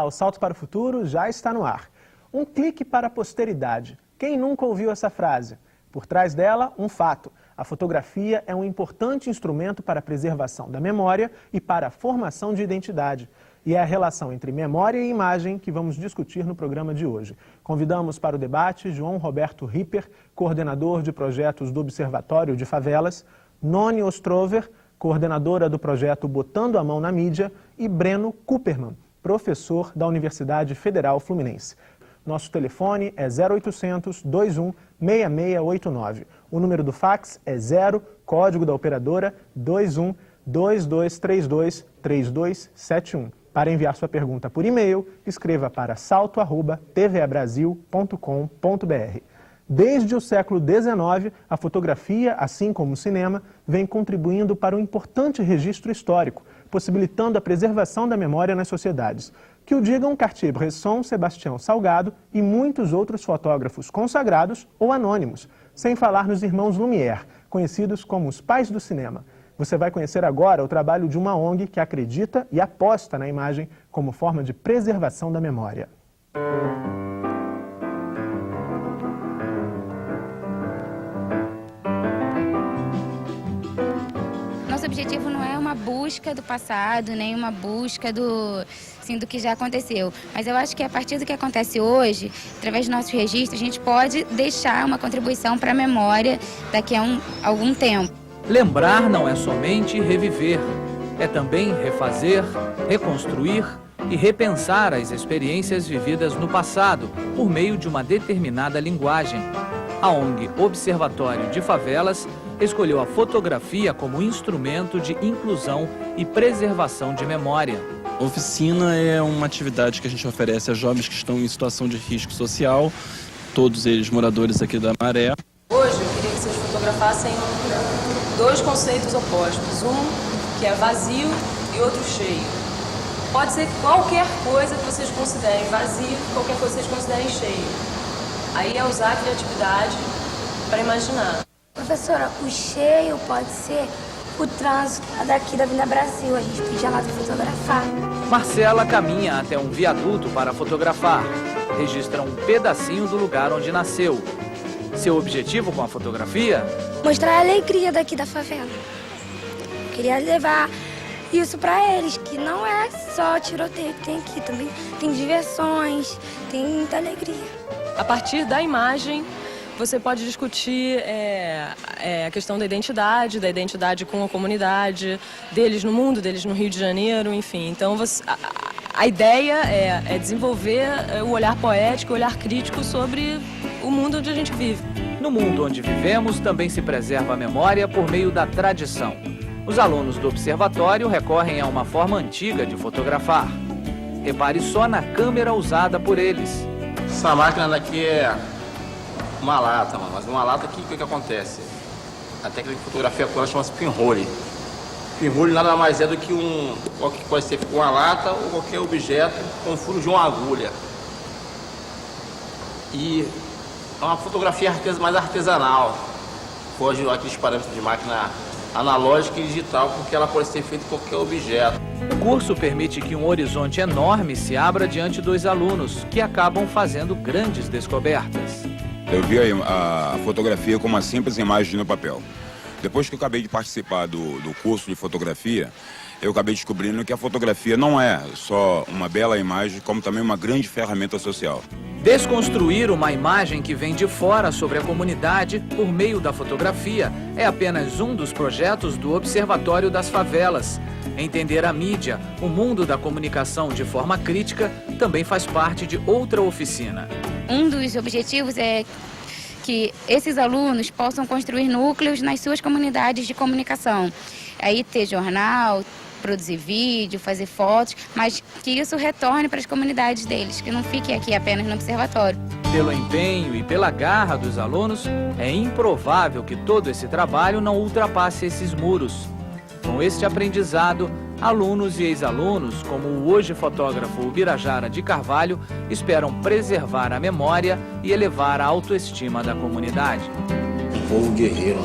Olá, o Salto para o Futuro já está no ar. Um clique para a posteridade. Quem nunca ouviu essa frase? Por trás dela, um fato. A fotografia é um importante instrumento para a preservação da memória e para a formação de identidade. E é a relação entre memória e imagem que vamos discutir no programa de hoje. Convidamos para o debate João Roberto Ripper, coordenador de projetos do Observatório de Favelas, Noni Ostrover, coordenadora do projeto Botando a Mão na Mídia, e Breno Cooperman, professor da Universidade Federal Fluminense. Nosso telefone é 0800 21 6689. O número do fax é 0, código da operadora 21 2232 3271. Para enviar sua pergunta por e-mail, escreva para salto@tvabrasil.com.br. Desde o século XIX, a fotografia, assim como o cinema, vem contribuindo para um importante registro histórico, possibilitando a preservação da memória nas sociedades. Que o digam Cartier-Bresson, Sebastião Salgado e muitos outros fotógrafos consagrados ou anônimos, sem falar nos irmãos Lumière, conhecidos como os pais do cinema. Você vai conhecer agora o trabalho de uma ONG que acredita e aposta na imagem como forma de preservação da memória. Nosso objetivo não é uma busca do passado, nem uma busca do que já aconteceu. Mas eu acho que a partir do que acontece hoje, através do nosso registro, a gente pode deixar uma contribuição para a memória daqui a algum tempo. Lembrar não é somente reviver, é também refazer, reconstruir e repensar as experiências vividas no passado por meio de uma determinada linguagem. A ONG Observatório de Favelas escolheu a fotografia como instrumento de inclusão e preservação de memória. A oficina é uma atividade que a gente oferece a jovens que estão em situação de risco social, todos eles moradores aqui da Maré. Hoje eu queria que vocês fotografassem dois conceitos opostos, um que é vazio e outro cheio. Pode ser qualquer coisa que vocês considerem vazio, qualquer coisa que vocês considerem cheio. Aí é usar a criatividade para imaginar. Professora, o cheio pode ser o trânsito daqui da Avenida Brasil, a gente podia lá fotografar. Marcela caminha até um viaduto para fotografar. Registra um pedacinho do lugar onde nasceu. Seu objetivo com a fotografia? Mostrar a alegria daqui da favela. Queria levar isso para eles, que não é só tiroteio que tem aqui, também tem diversões, tem muita alegria. A partir da imagem, você pode discutir a questão da identidade com a comunidade, deles no mundo, deles no Rio de Janeiro, enfim. Então, a ideia é desenvolver o olhar poético, o olhar crítico sobre o mundo onde a gente vive. No mundo onde vivemos, também se preserva a memória por meio da tradição. Os alunos do observatório recorrem a uma forma antiga de fotografar. Repare só na câmera usada por eles. Essa máquina daqui é uma lata, mas uma lata aqui, o que acontece? A técnica de fotografia com ela chama-se pinhole. Pinhole nada mais é do que que pode ser uma lata ou qualquer objeto com furo de uma agulha. E é uma fotografia mais artesanal, foge aqueles parâmetros de máquina analógica e digital, porque ela pode ser feita com qualquer objeto. O curso permite que um horizonte enorme se abra diante dos alunos, que acabam fazendo grandes descobertas. Eu vi a fotografia como uma simples imagem no papel. Depois que eu acabei de participar do curso de fotografia, eu acabei descobrindo que a fotografia não é só uma bela imagem, como também uma grande ferramenta social. Desconstruir uma imagem que vem de fora sobre a comunidade por meio da fotografia é apenas um dos projetos do Observatório das Favelas. Entender a mídia, o mundo da comunicação de forma crítica, também faz parte de outra oficina. Um dos objetivos é que esses alunos possam construir núcleos nas suas comunidades de comunicação. Aí ter jornal, produzir vídeo, fazer fotos, mas que isso retorne para as comunidades deles, que não fique aqui apenas no observatório. Pelo empenho e pela garra dos alunos, é improvável que todo esse trabalho não ultrapasse esses muros. Com este aprendizado, alunos e ex-alunos, como o hoje fotógrafo Ubirajara de Carvalho, esperam preservar a memória e elevar a autoestima da comunidade. Um povo guerreiro,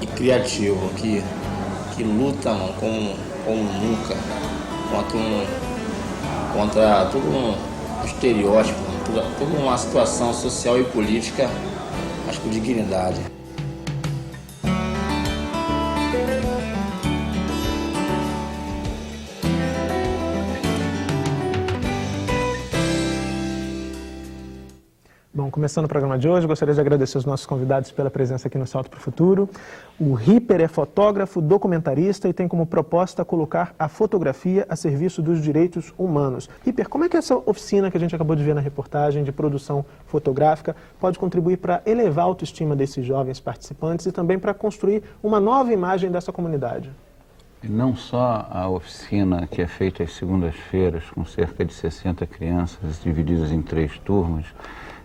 e criativo, que luta como nunca. contra todo um estereótipo, toda uma situação social e política, mas com dignidade. Bom, começando o programa de hoje, gostaria de agradecer os nossos convidados pela presença aqui no Salto para o Futuro. O Ripper é fotógrafo, documentarista e tem como proposta colocar a fotografia a serviço dos direitos humanos. Ripper, como é que essa oficina que a gente acabou de ver na reportagem de produção fotográfica pode contribuir para elevar a autoestima desses jovens participantes e também para construir uma nova imagem dessa comunidade? Não só a oficina que é feita às segundas-feiras com cerca de 60 crianças divididas em 3 turmas.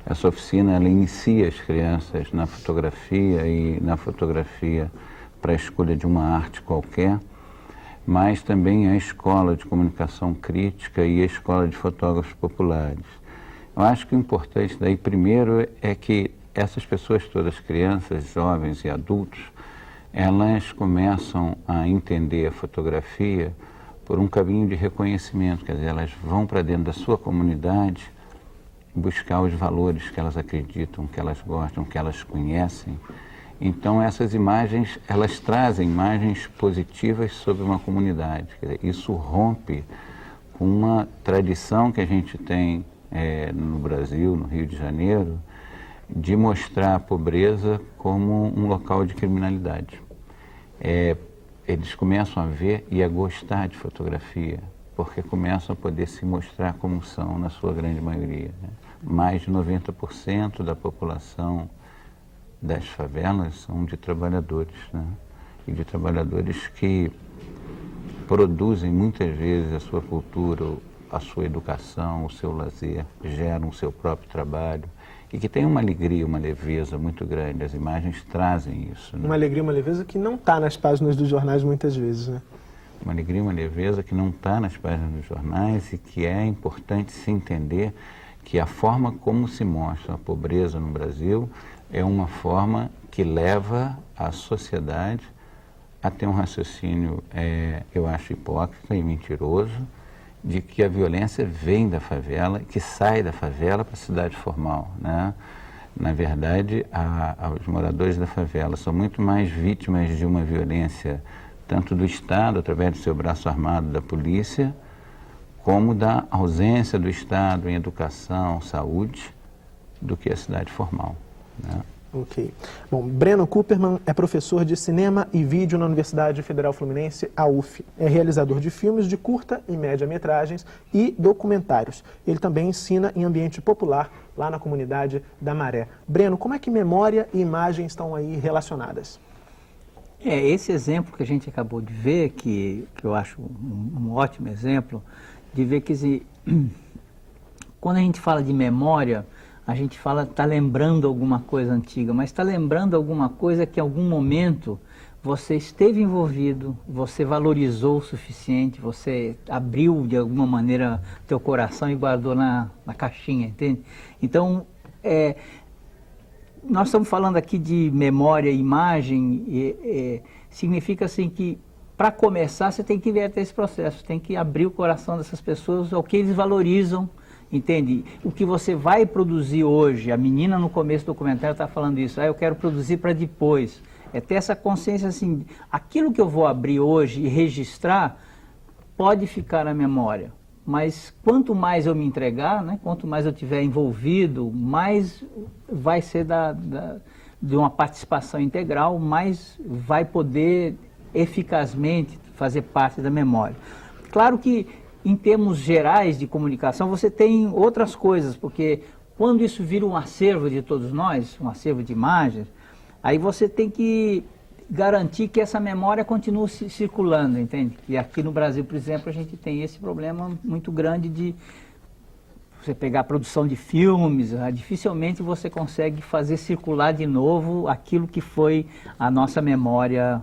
Essa oficina ela inicia as crianças na fotografia e na fotografia para a escolha de uma arte qualquer, mas também a escola de comunicação crítica e a escola de fotógrafos populares. Eu acho que o importante daí primeiro é que essas pessoas todas, crianças, jovens e adultos, elas começam a entender a fotografia por um caminho de reconhecimento, quer dizer, elas vão para dentro da sua comunidade buscar os valores que elas acreditam, que elas gostam, que elas conhecem. Então essas imagens, elas trazem imagens positivas sobre uma comunidade. Quer dizer, isso rompe com uma tradição que a gente tem no Brasil, no Rio de Janeiro, de mostrar a pobreza como um local de criminalidade. Eles começam a ver e a gostar de fotografia, porque começam a poder se mostrar como são, na sua grande maioria, né? Mais de 90% da população das favelas são de trabalhadores, né? E de trabalhadores que produzem muitas vezes a sua cultura, a sua educação, o seu lazer, geram o seu próprio trabalho e que tem uma alegria, uma leveza muito grande. As imagens trazem isso, né? Uma alegria, uma leveza que não está nas páginas dos jornais muitas vezes, né? Uma alegria, uma leveza que não está nas páginas dos jornais e que é importante se entender que a forma como se mostra a pobreza no Brasil é uma forma que leva a sociedade a ter um raciocínio, eu acho, hipócrita e mentiroso, de que a violência vem da favela, que sai da favela para a cidade formal, né? Na verdade, os moradores da favela são muito mais vítimas de uma violência tanto do Estado, através do seu braço armado da polícia, como da ausência do Estado em educação, saúde, do que a cidade formal, né? Ok. Bom, Breno Cooperman é professor de cinema e vídeo na Universidade Federal Fluminense, a UF. É realizador de filmes de curta e média-metragens e documentários. Ele também ensina em ambiente popular lá na comunidade da Maré. Breno, como é que memória e imagem estão aí relacionadas? Esse exemplo que a gente acabou de ver, que eu acho um ótimo exemplo, de ver que quando a gente fala de memória, a gente fala, está lembrando alguma coisa antiga, mas está lembrando alguma coisa que em algum momento você esteve envolvido, você valorizou o suficiente, você abriu de alguma maneira teu coração e guardou na caixinha, entende? Então, nós estamos falando aqui de memória e imagem, significa assim que para começar você tem que ver até esse processo, tem que abrir o coração dessas pessoas ao que eles valorizam, entende? O que você vai produzir hoje, a menina no começo do documentário está falando isso, eu quero produzir para depois, é ter essa consciência assim, aquilo que eu vou abrir hoje e registrar pode ficar na memória, mas quanto mais eu me entregar, né, quanto mais eu estiver envolvido, mais vai ser de uma participação integral, mais vai poder eficazmente fazer parte da memória. Claro que em termos gerais de comunicação você tem outras coisas, porque quando isso vira um acervo de todos nós, um acervo de imagens, aí você tem que garantir que essa memória continue circulando, entende? E aqui no Brasil, por exemplo, a gente tem esse problema muito grande de você pegar a produção de filmes, dificilmente você consegue fazer circular de novo aquilo que foi a nossa memória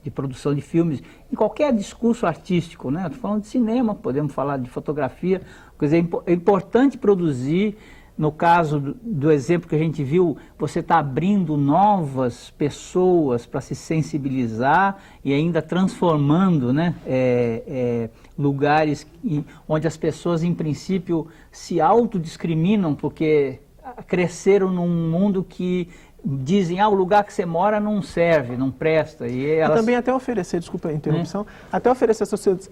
de produção de filmes, em qualquer discurso artístico, né? Estou falando de cinema, podemos falar de fotografia, quer dizer, é importante produzir No caso do exemplo que a gente viu, você está abrindo novas pessoas para se sensibilizar e ainda transformando, né, lugares onde as pessoas, em princípio, se autodiscriminam porque cresceram num mundo que dizem, o lugar que você mora não serve, não presta. E também até oferecer, desculpa a interrupção, até oferecer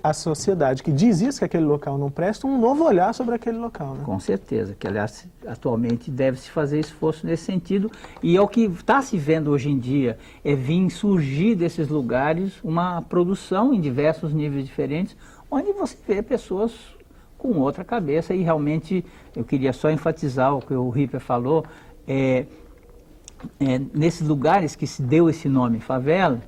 à sociedade que diz isso, que aquele local não presta, um novo olhar sobre aquele local. Né? Com certeza, que aliás, atualmente deve-se fazer esforço nesse sentido. E é o que está se vendo hoje em dia, é vir surgir desses lugares uma produção em diversos níveis diferentes, onde você vê pessoas com outra cabeça. E realmente, eu queria só enfatizar o que o Ripper falou, nesses lugares que se deu esse nome, favela,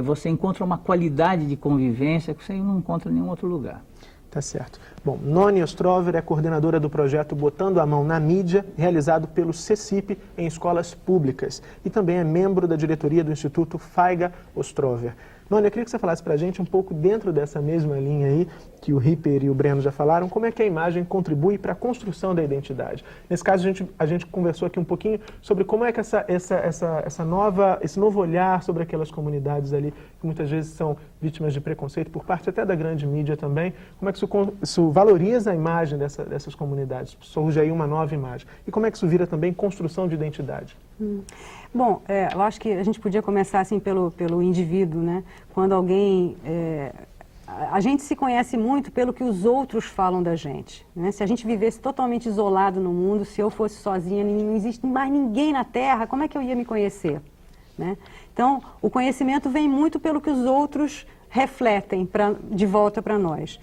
você encontra uma qualidade de convivência que você não encontra em nenhum outro lugar. Tá certo. Bom, Noni Ostrover é coordenadora do projeto Botando a Mão na Mídia, realizado pelo CECIP em escolas públicas. E também é membro da diretoria do Instituto Faiga Ostrover. Noni, eu queria que você falasse para a gente um pouco dentro dessa mesma linha aí, que o Ripper e o Breno já falaram, como é que a imagem contribui para a construção da identidade. Nesse caso, a gente conversou aqui um pouquinho sobre como é que esse novo olhar sobre aquelas comunidades ali, que muitas vezes são vítimas de preconceito, por parte até da grande mídia também, como é que isso valoriza a imagem dessas comunidades, surge aí uma nova imagem. E como é que isso vira também construção de identidade? Bom, eu acho que a gente podia começar assim pelo indivíduo, né? Quando alguém... a gente se conhece muito pelo que os outros falam da gente, né? Se a gente vivesse totalmente isolado no mundo, se eu fosse sozinha, não existe mais ninguém na Terra, como é que eu ia me conhecer? Né? Então, o conhecimento vem muito pelo que os outros refletem de volta para nós.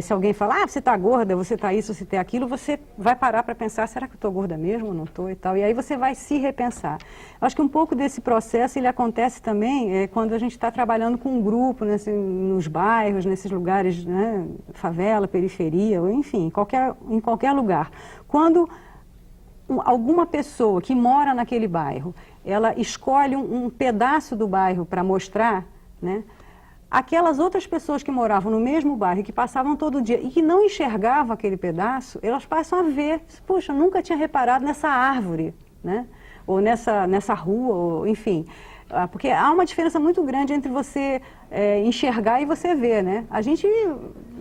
Se alguém falar, você está gorda, você está isso, você está aquilo, você vai parar para pensar, será que eu estou gorda mesmo, não estou e tal? E aí você vai se repensar. Eu acho que um pouco desse processo, ele acontece também quando a gente está trabalhando com um grupo, né, assim, nos bairros, nesses lugares, né, favela, periferia, ou enfim, em qualquer lugar. Quando alguma pessoa que mora naquele bairro, ela escolhe um pedaço do bairro para mostrar, né? Aquelas outras pessoas que moravam no mesmo bairro, que passavam todo dia e que não enxergavam aquele pedaço, elas passam a ver, puxa, nunca tinha reparado nessa árvore, né? Ou nessa rua, ou, enfim. Porque há uma diferença muito grande entre você enxergar e você ver, né? A gente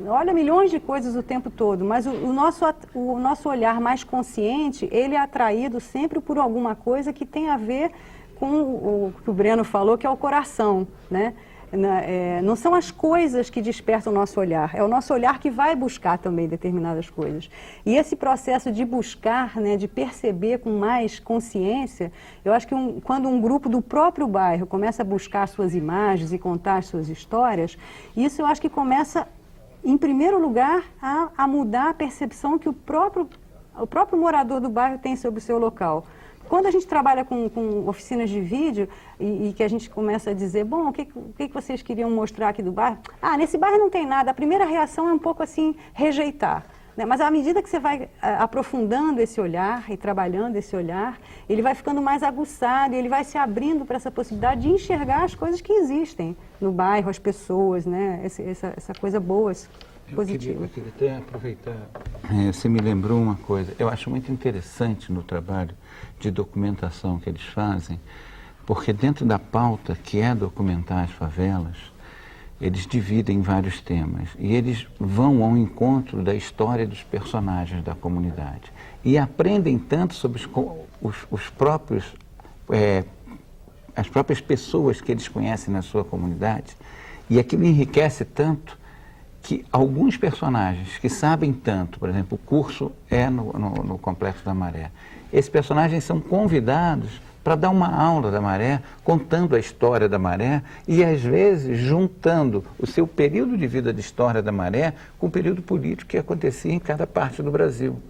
olha milhões de coisas o tempo todo, mas o nosso olhar mais consciente, ele é atraído sempre por alguma coisa que tem a ver com o que o Breno falou, que é o coração, né? Não são as coisas que despertam o nosso olhar, é o nosso olhar que vai buscar também determinadas coisas. E esse processo de buscar, né, de perceber com mais consciência, eu acho que quando um grupo do próprio bairro começa a buscar suas imagens e contar as suas histórias, isso eu acho que começa, em primeiro lugar, a mudar a percepção que o próprio morador do bairro tem sobre o seu local. Quando a gente trabalha com oficinas de vídeo e que a gente começa a dizer, bom, o que vocês queriam mostrar aqui do bairro? Nesse bairro não tem nada. A primeira reação é um pouco assim, rejeitar. Né? Mas à medida que você vai aprofundando esse olhar e trabalhando esse olhar, ele vai ficando mais aguçado e ele vai se abrindo para essa possibilidade de enxergar as coisas que existem no bairro, as pessoas, né? Essa coisa boa, positiva. Eu queria até aproveitar. Você me lembrou uma coisa. Eu acho muito interessante no trabalho de documentação que eles fazem, porque dentro da pauta que é documentar as favelas, eles dividem em vários temas e eles vão ao encontro da história dos personagens da comunidade e aprendem tanto sobre as próprias pessoas que eles conhecem na sua comunidade, e aquilo enriquece tanto que alguns personagens que sabem tanto, por exemplo, o curso é no Complexo da Maré, esses personagens são convidados para dar uma aula da Maré, contando a história da Maré e, às vezes, juntando o seu período de vida de história da Maré com o período político que acontecia em cada parte do Brasil.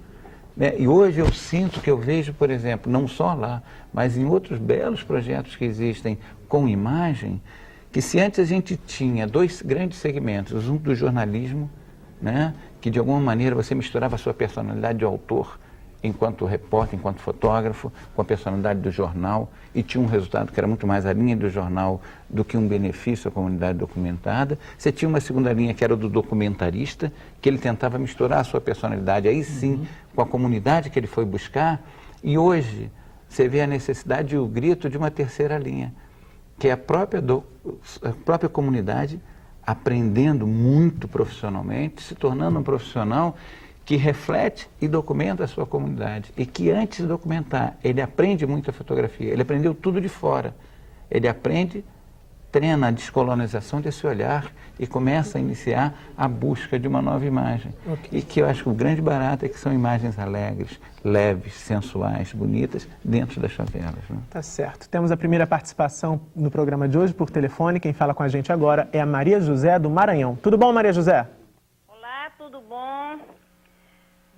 E hoje eu sinto que eu vejo, por exemplo, não só lá, mas em outros belos projetos que existem com imagem, que se antes a gente tinha dois grandes segmentos, um do jornalismo, né, que de alguma maneira você misturava a sua personalidade de autor enquanto repórter, enquanto fotógrafo, com a personalidade do jornal, e tinha um resultado que era muito mais a linha do jornal do que um benefício à comunidade documentada. Você tinha uma segunda linha que era do documentarista, que ele tentava misturar a sua personalidade, aí sim, com a comunidade que ele foi buscar. E hoje você vê a necessidade e o grito de uma terceira linha, que é a própria comunidade aprendendo muito profissionalmente, se tornando um profissional que reflete e documenta a sua comunidade. E que antes de documentar, ele aprende muito a fotografia, ele aprendeu tudo de fora. Ele aprende, treina a descolonização desse olhar e começa a iniciar a busca de uma nova imagem. E que eu acho que o grande barato é que são imagens alegres, leves, sensuais, bonitas, dentro das favelas. Né? Tá certo. Temos a primeira participação no programa de hoje por telefone. Quem fala com a gente agora é a Maria José do Maranhão. Tudo bom, Maria José? Olá, tudo bom?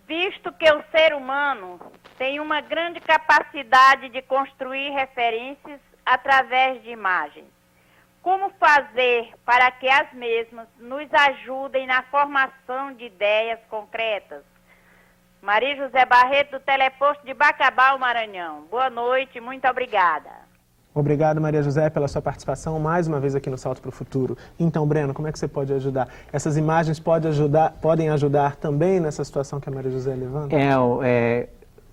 Visto que o ser humano tem uma grande capacidade de construir referências através de imagens, como fazer para que as mesmas nos ajudem na formação de ideias concretas? Maria José Barreto, do Teleposto de Bacabal, Maranhão. Boa noite, muito obrigada. Obrigado, Maria José, pela sua participação mais uma vez aqui no Salto para o Futuro. Então, Breno, como é que você pode ajudar? Essas imagens podem ajudar também nessa situação que a Maria José levanta?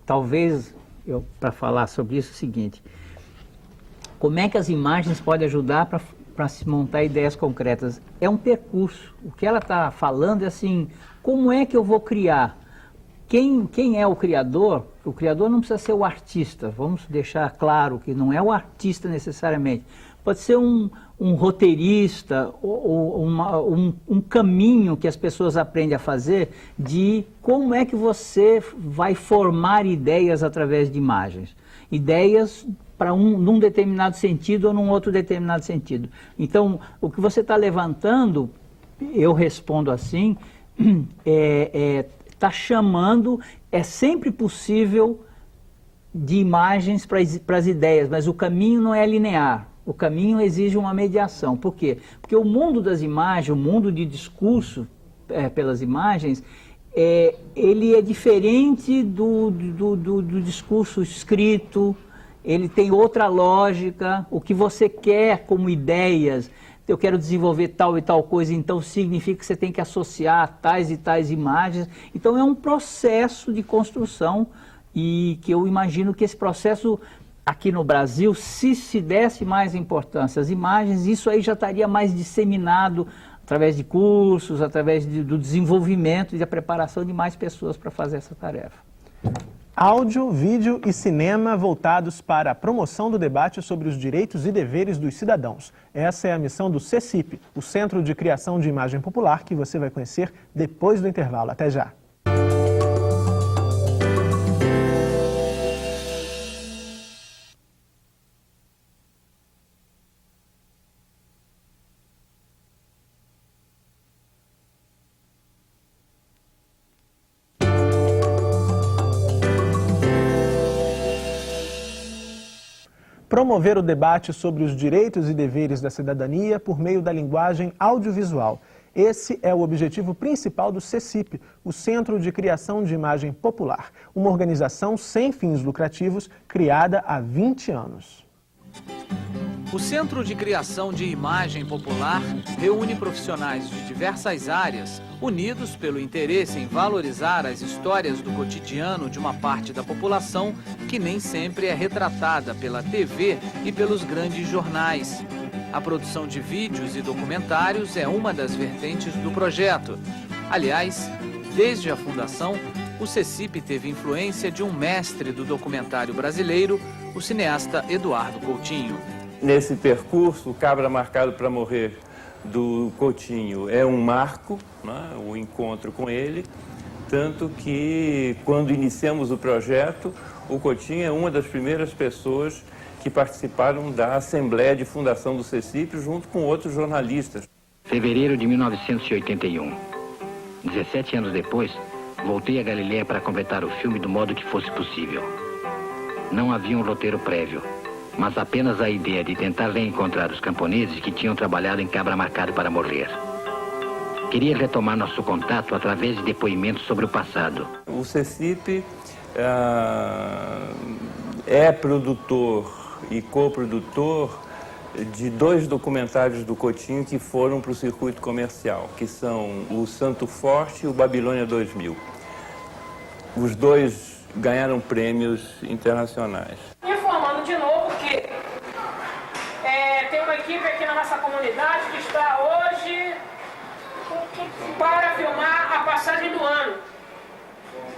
Talvez, para falar sobre isso, é o seguinte: como é que as imagens podem ajudar para se montar ideias concretas? É um percurso. O que ela está falando é assim, como é que eu vou criar? Quem é o criador? O criador não precisa ser o artista, vamos deixar claro que não é o artista necessariamente. Pode ser um roteirista, ou um caminho que as pessoas aprendem a fazer de como é que você vai formar ideias através de imagens. Ideias para num determinado sentido ou num outro determinado sentido. Então, o que você está levantando, eu respondo assim, está chamando, é sempre possível de imagens para as ideias, mas o caminho não é linear. O caminho exige uma mediação. Por quê? Porque o mundo das imagens, o mundo de discurso pelas imagens, ele é diferente do discurso escrito, ele tem outra lógica. O que você quer como ideias, eu quero desenvolver tal e tal coisa, então significa que você tem que associar tais e tais imagens. Então é um processo de construção, e que eu imagino que esse processo aqui no Brasil, se desse mais importância às imagens, isso aí já estaria mais disseminado através de cursos, através do desenvolvimento e da preparação de mais pessoas para fazer essa tarefa. Áudio, vídeo e cinema voltados para a promoção do debate sobre os direitos e deveres dos cidadãos. Essa é a missão do CECIP, o Centro de Criação de Imagem Popular, que você vai conhecer depois do intervalo. Até já! Promover o debate sobre os direitos e deveres da cidadania por meio da linguagem audiovisual. Esse é o objetivo principal do CECIP, o Centro de Criação de Imagem Popular, uma organização sem fins lucrativos criada há 20 anos. O Centro de Criação de Imagem Popular reúne profissionais de diversas áreas, unidos pelo interesse em valorizar as histórias do cotidiano de uma parte da população que nem sempre é retratada pela TV e pelos grandes jornais. A produção de vídeos e documentários é uma das vertentes do projeto. Aliás, desde a fundação, o CECIP teve influência de um mestre do documentário brasileiro, o cineasta Eduardo Coutinho. Nesse percurso, o Cabra Marcado para Morrer do Coutinho é um marco, né, o encontro com ele, tanto que quando iniciamos o projeto, o Coutinho é uma das primeiras pessoas que participaram da Assembleia de Fundação do CECIP junto com outros jornalistas. Fevereiro de 1981. 17 anos depois, voltei a Galiléia para completar o filme do modo que fosse possível. Não havia um roteiro prévio, mas apenas a ideia de tentar reencontrar os camponeses que tinham trabalhado em Cabra Marcado para Morrer. Queria retomar nosso contato através de depoimentos sobre o passado. O CECIP é produtor e coprodutor de 2 documentários do Coutinho que foram para o circuito comercial, que são o Santo Forte e o Babilônia 2000. Os 2 ganharam prêmios internacionais. Informando de novo que tem uma equipe aqui na nossa comunidade que está hoje para filmar a passagem do ano.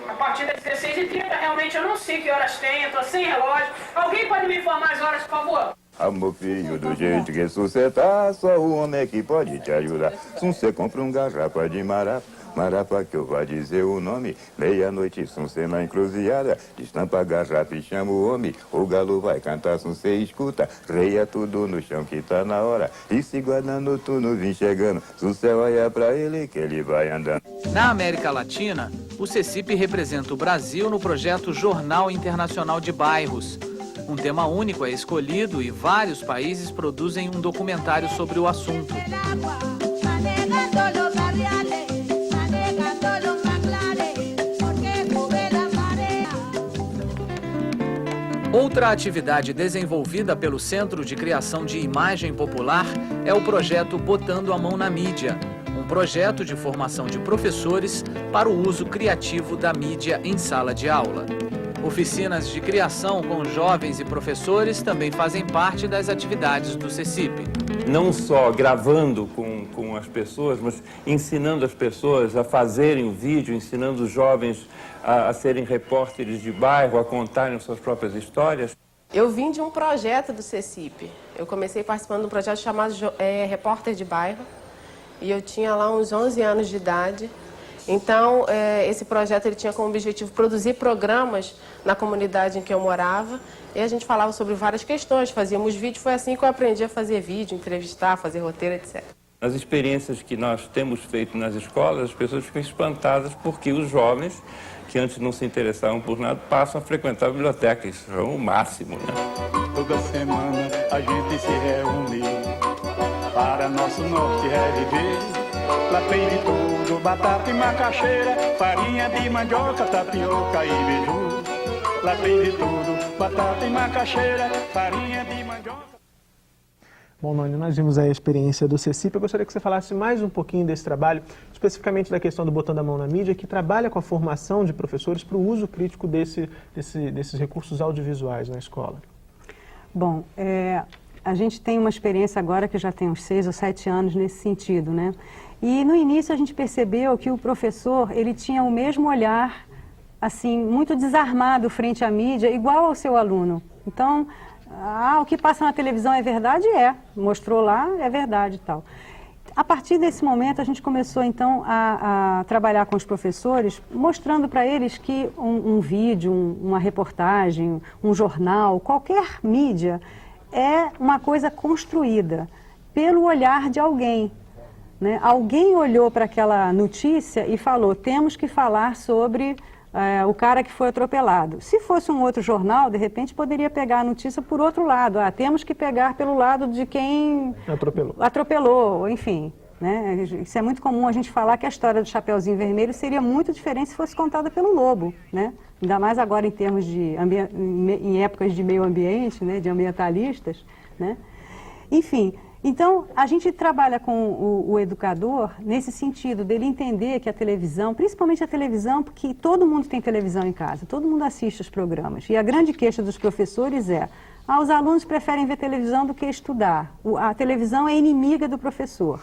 A partir das 16h30, realmente eu não sei que horas tem, eu estou sem relógio. Alguém pode me informar as horas, por favor? Amor filho, do jeito que você tá, só o homem que pode te ajudar. Se você compra um garrafa de marapa que eu vá dizer o nome. Meia-noite, se você na encruzilhada, destampa a garrafa e chama o homem. O galo vai cantar, se você escuta. Reia tudo no chão que tá na hora. E se guarda noturno vem chegando. Se você olha pra ele, que ele vai andando. Na América Latina, o CECIP representa o Brasil no projeto Jornal Internacional de Bairros. Um tema único é escolhido e vários países produzem um documentário sobre o assunto. Outra atividade desenvolvida pelo Centro de Criação de Imagem Popular é o projeto Botando a Mão na Mídia, um projeto de formação de professores para o uso criativo da mídia em sala de aula. Oficinas de criação com jovens e professores também fazem parte das atividades do CECIP. Não só gravando com as pessoas, mas ensinando as pessoas a fazerem o vídeo, ensinando os jovens a serem repórteres de bairro, a contarem suas próprias histórias. Eu vim de um projeto do CECIP. Eu comecei participando de um projeto chamado Repórter de Bairro, e eu tinha lá uns 11 anos de idade. Então, esse projeto ele tinha como objetivo produzir programas na comunidade em que eu morava, e a gente falava sobre várias questões, fazíamos vídeo, foi assim que eu aprendi a fazer vídeo, entrevistar, fazer roteiro, etc. Nas experiências que nós temos feito nas escolas, as pessoas ficam espantadas porque os jovens, que antes não se interessavam por nada, passam a frequentar a biblioteca. Isso é o máximo, né? Toda semana a gente se reúne para nosso norte reviver. Lá tem de tudo, batata e macaxeira, farinha de mandioca, tapioca e beiju. Lá tem de tudo, batata e macaxeira, farinha de mandioca. Bom, Noni, nós vimos aí a experiência do CECIP. Eu gostaria que você falasse mais um pouquinho desse trabalho, especificamente da questão do Botando a Mão na Mídia, que trabalha com a formação de professores para o uso crítico desses recursos audiovisuais na escola. Bom, a gente tem uma experiência agora que já tem uns 6 ou 7 anos nesse sentido, né? E no início a gente percebeu que o professor, ele tinha o mesmo olhar, assim, muito desarmado frente à mídia, igual ao seu aluno. Então, o que passa na televisão é verdade? Mostrou lá, é verdade e tal. A partir desse momento, a gente começou, então, a trabalhar com os professores, mostrando para eles que um vídeo, uma reportagem, um jornal, qualquer mídia, é uma coisa construída pelo olhar de alguém. Né? Alguém olhou para aquela notícia e falou, temos que falar sobre o cara que foi atropelado. Se fosse um outro jornal, de repente poderia pegar a notícia por outro lado. Temos que pegar pelo lado de quem atropelou, enfim. Né? Isso é muito comum a gente falar que a história do Chapeuzinho Vermelho seria muito diferente se fosse contada pelo Lobo. Né? Ainda mais agora em termos de em épocas de meio ambiente, né? De ambientalistas. Né? Enfim, então a gente trabalha com o educador nesse sentido dele entender que a televisão, principalmente a televisão, porque todo mundo tem televisão em casa, todo mundo assiste os programas. E a grande queixa dos professores é, os alunos preferem ver televisão do que estudar. A televisão é inimiga do professor.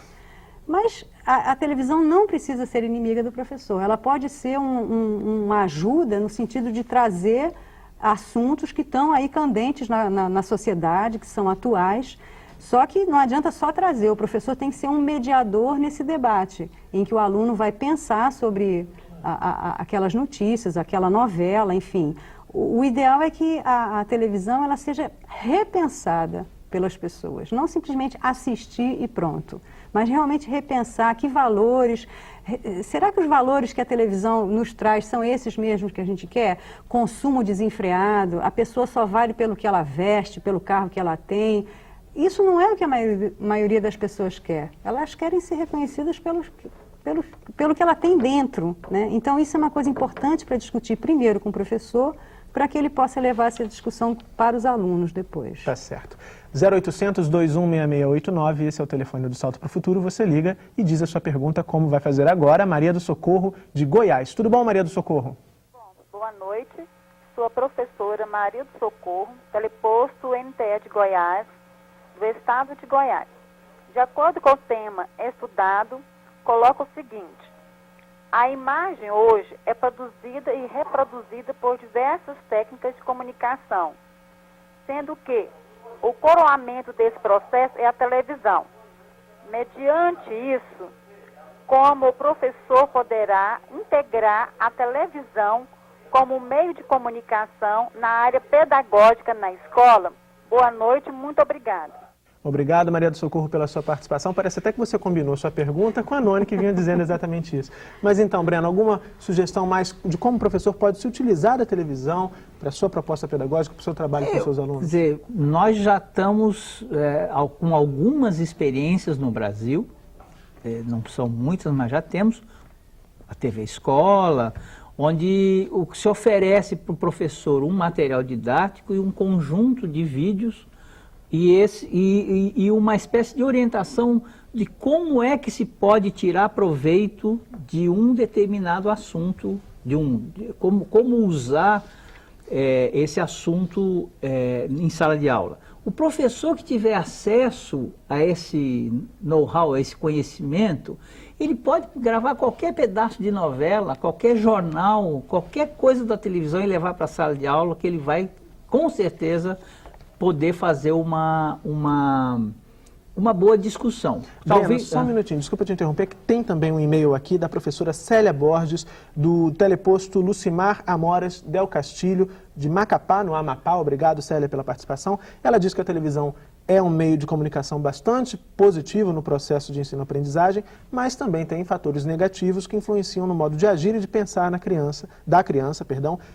Mas a televisão não precisa ser inimiga do professor, ela pode ser uma ajuda no sentido de trazer assuntos que estão aí candentes na sociedade, que são atuais. Só que não adianta só trazer, o professor tem que ser um mediador nesse debate, em que o aluno vai pensar sobre aquelas notícias, aquela novela, enfim. O ideal é que a televisão ela seja repensada pelas pessoas, não simplesmente assistir e pronto, mas realmente repensar que valores, será que os valores que a televisão nos traz são esses mesmos que a gente quer? Consumo desenfreado, a pessoa só vale pelo que ela veste, pelo carro que ela tem. Isso não é o que a maioria das pessoas quer. Elas querem ser reconhecidas pelo que ela tem dentro, né? Então isso é uma coisa importante para discutir primeiro com o professor, para que ele possa levar essa discussão para os alunos depois. Tá certo. 0800 216689, esse é o telefone do Salto para o Futuro. Você liga e diz a sua pergunta, como vai fazer agora. Maria do Socorro, de Goiás. Tudo bom, Maria do Socorro? Boa noite. Sou a professora Maria do Socorro, teleposto NTE de Goiás, do estado de Goiás. De acordo com o tema estudado, coloca o seguinte: a imagem hoje é produzida e reproduzida por diversas técnicas de comunicação, sendo que o coroamento desse processo é a televisão. Mediante isso, como o professor poderá integrar a televisão como meio de comunicação na área pedagógica na escola? Boa noite, muito obrigada. Obrigado, Maria do Socorro, pela sua participação. Parece até que você combinou sua pergunta com a Noni, que vinha dizendo exatamente isso. Mas então, Breno, alguma sugestão mais de como o professor pode se utilizar da televisão para a sua proposta pedagógica, para o seu trabalho com seus alunos? Quer dizer, nós já estamos com algumas experiências no Brasil, não são muitas, mas já temos a TV Escola, onde se oferece para o professor um material didático e um conjunto de vídeos e uma espécie de orientação de como é que se pode tirar proveito de um determinado assunto, como usar esse assunto em sala de aula. O professor que tiver acesso a esse know-how, a esse conhecimento, ele pode gravar qualquer pedaço de novela, qualquer jornal, qualquer coisa da televisão e levar para a sala de aula, que ele vai, com certeza, poder fazer uma boa discussão. Talvez só um minutinho, desculpa te interromper, que tem também um e-mail aqui da professora Célia Borges, do teleposto Lucimar Amoras Del Castilho, de Macapá, no Amapá. Obrigado, Célia, pela participação. Ela diz que a televisão é um meio de comunicação bastante positivo no processo de ensino-aprendizagem, mas também tem fatores negativos que influenciam no modo de agir e de pensar da criança,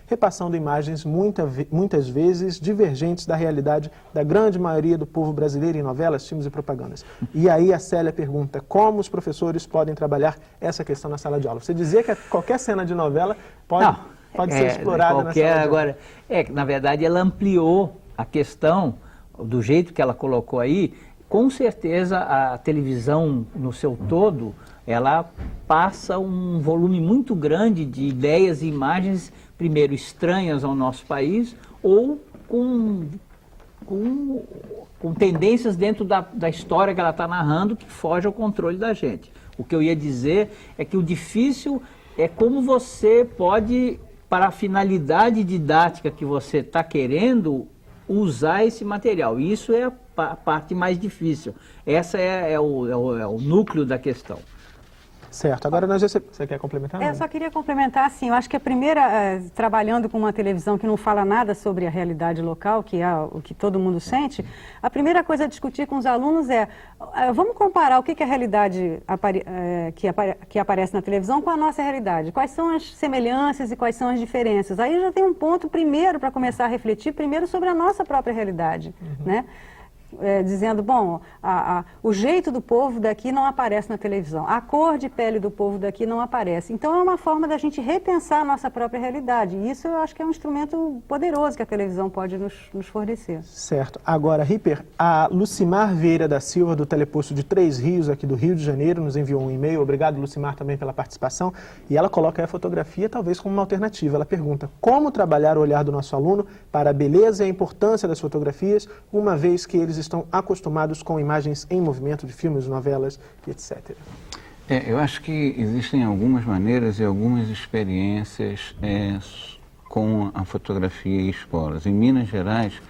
repassando imagens muitas vezes divergentes da realidade da grande maioria do povo brasileiro em novelas, filmes e propagandas. E aí a Célia pergunta como os professores podem trabalhar essa questão na sala de aula. Você dizia que qualquer cena de novela pode ser explorada na sala de aula. Agora, na verdade, ela ampliou a questão do jeito que ela colocou aí. Com certeza a televisão no seu todo, ela passa um volume muito grande de ideias e imagens, primeiro estranhas ao nosso país, ou com tendências dentro da história que ela está narrando, que foge ao controle da gente. O que eu ia dizer é que o difícil é como você pode, para a finalidade didática que você está querendo, usar esse material. Isso é a parte mais difícil. Essa é o núcleo da questão. Certo. Agora você quer complementar? Eu só queria complementar, assim, eu acho que a primeira, trabalhando com uma televisão que não fala nada sobre a realidade local, que é o que todo mundo sente, a primeira coisa a discutir com os alunos vamos comparar o que é a realidade que aparece na televisão com a nossa realidade. Quais são as semelhanças e quais são as diferenças? Aí já tem um ponto primeiro para começar a refletir, primeiro sobre a nossa própria realidade, né? Dizendo, bom, o jeito do povo daqui não aparece na televisão, a cor de pele do povo daqui não aparece. Então é uma forma da gente repensar a nossa própria realidade. E isso eu acho que é um instrumento poderoso que a televisão pode nos fornecer. Certo. Agora, Ripper, a Lucimar Vieira da Silva, do teleposto de Três Rios, aqui do Rio de Janeiro, nos enviou um e-mail. Obrigado, Lucimar, também pela participação. E ela coloca a fotografia talvez como uma alternativa. Ela pergunta como trabalhar o olhar do nosso aluno para a beleza e a importância das fotografias, uma vez que eles estão acostumados com imagens em movimento de filmes, novelas e etc. Eu acho que existem algumas maneiras e algumas experiências com a fotografia em escolas. Em Minas Gerais,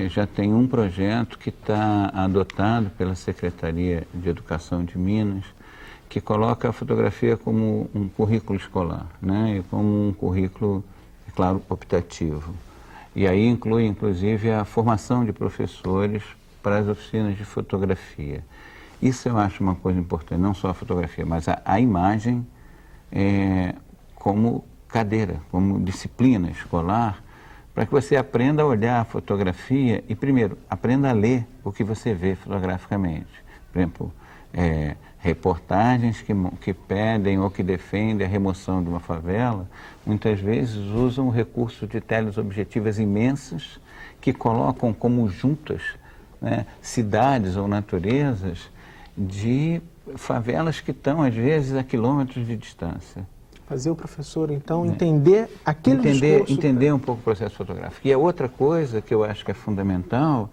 já tem um projeto que está adotado pela Secretaria de Educação de Minas, que coloca a fotografia como um currículo escolar, né? E como um currículo, é claro, optativo. E aí inclui, inclusive, a formação de professores para as oficinas de fotografia. Isso eu acho uma coisa importante, não só a fotografia, mas a imagem como cadeira, como disciplina escolar, para que você aprenda a olhar a fotografia e, primeiro, aprenda a ler o que você vê fotograficamente. Por exemplo, reportagens que pedem ou que defendem a remoção de uma favela, muitas vezes usam o recurso de telas objetivas imensas que colocam como juntas, né, cidades ou naturezas de favelas que estão, às vezes, a quilômetros de distância. Fazer o professor, então, entender aquele discurso. Entender um pouco o processo fotográfico. E a outra coisa que eu acho que é fundamental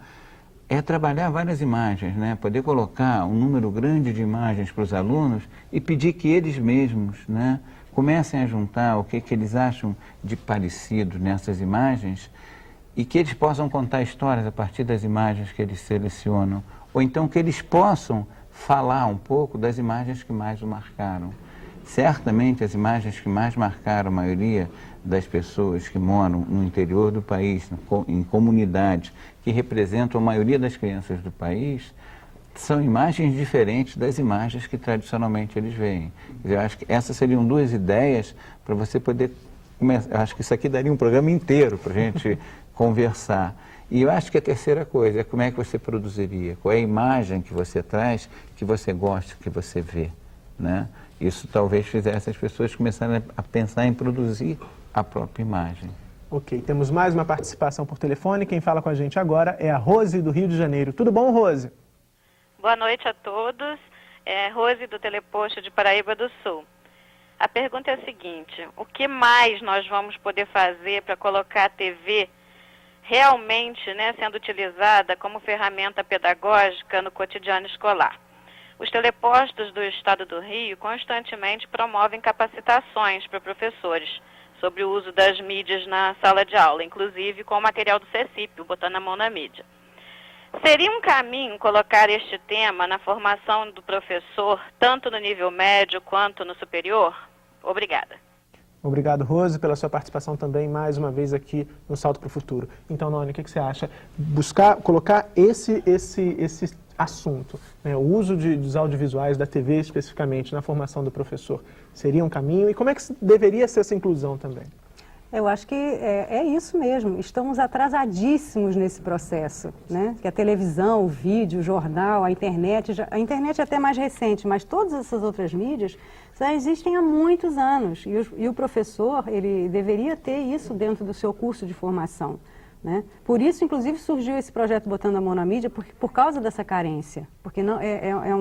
é trabalhar várias imagens, né? Poder colocar um número grande de imagens para os alunos e pedir que eles mesmos, né, comecem a juntar o que eles acham de parecido nessas imagens e que eles possam contar histórias a partir das imagens que eles selecionam. Ou então que eles possam falar um pouco das imagens que mais o marcaram. Certamente as imagens que mais marcaram a maioria das pessoas que moram no interior do país, em comunidades que representam a maioria das crianças do país, são imagens diferentes das imagens que tradicionalmente eles veem. Eu acho que essas seriam duas ideias para você poder começar. Eu acho que isso aqui daria um programa inteiro para a gente conversar. E eu acho que a terceira coisa é como é que você produziria, qual é a imagem que você traz, que você gosta, que você vê, né? Isso talvez fizesse as pessoas começarem a pensar em produzir a própria imagem. Ok, temos mais uma participação por telefone. Quem fala com a gente agora é a Rose, do Rio de Janeiro. Tudo bom, Rose? Boa noite a todos. É Rose, do Teleposto de Paraíba do Sul. A pergunta é a seguinte: o que mais nós vamos poder fazer para colocar a TV realmente, né, sendo utilizada como ferramenta pedagógica no cotidiano escolar? Os telepostos do Estado do Rio constantemente promovem capacitações para professores sobre o uso das mídias na sala de aula, inclusive com o material do CECIP, Botando a Mão na Mídia. Seria um caminho colocar este tema na formação do professor, tanto no nível médio quanto no superior? Obrigada. Obrigado, Rose, pela sua participação também, mais uma vez aqui no Salto para o Futuro. Então, Noni, o que você acha? Colocar esse assunto, né, o uso dos audiovisuais, da TV especificamente, na formação do professor, seria um caminho? E como é que deveria ser essa inclusão também? Eu acho que é isso mesmo, estamos atrasadíssimos nesse processo, né? Que a televisão, o vídeo, o jornal, a internet é até mais recente, mas todas essas outras mídias já existem há muitos anos e o professor, ele deveria ter isso dentro do seu curso de formação, né? Por isso, inclusive, surgiu esse projeto Botando a Mão na Mídia, por causa dessa carência, porque não, é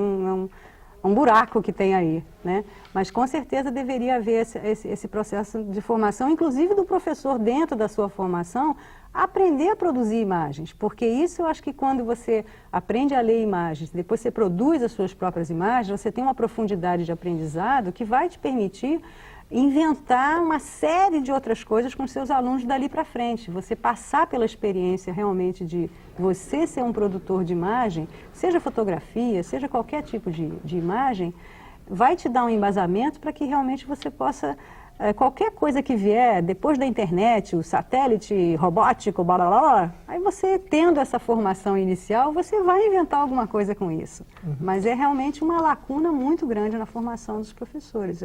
um buraco que tem aí, né? Mas com certeza deveria haver esse processo de formação, inclusive do professor dentro da sua formação, aprender a produzir imagens, porque isso eu acho que quando você aprende a ler imagens, depois você produz as suas próprias imagens, você tem uma profundidade de aprendizado que vai te permitir inventar uma série de outras coisas com seus alunos dali para frente. Você passar pela experiência realmente de você ser um produtor de imagem, seja fotografia, seja qualquer tipo de imagem, vai te dar um embasamento para que realmente você possa, qualquer coisa que vier, depois da internet, o satélite robótico, blá, blá, blá, aí você tendo essa formação inicial, você vai inventar alguma coisa com isso. Mas é realmente uma lacuna muito grande na formação dos professores,